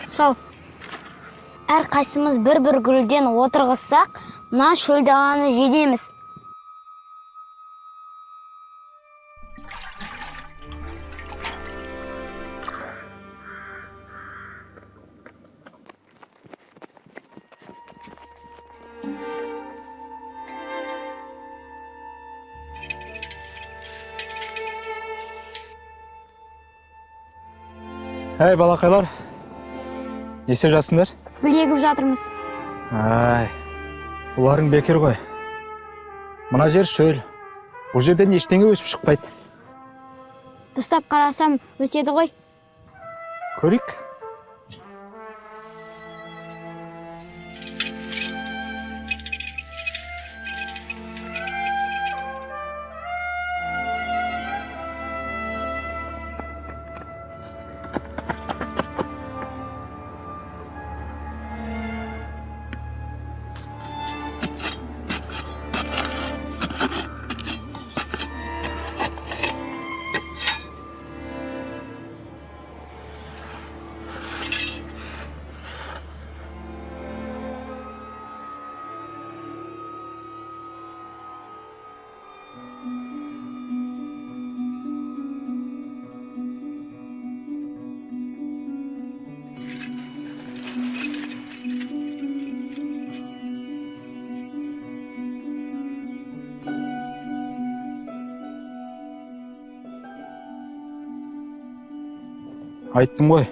Сау. Әр қайсымыз бір гүлден отырғызсақ, мына шөл даланы жедеміз. Әй, балақайлар, не істеп жатсыңдар? Гүл егіп жатырмыз. Ай, бұларың бекер ғой. Мына жер шөл. Бұл жерден ештеңе өсіп шықпайды. Дұрыстап қарасам өседі ғой. Көрейік. Айттым ғой.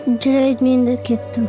Жүрейді, мен де кеттім.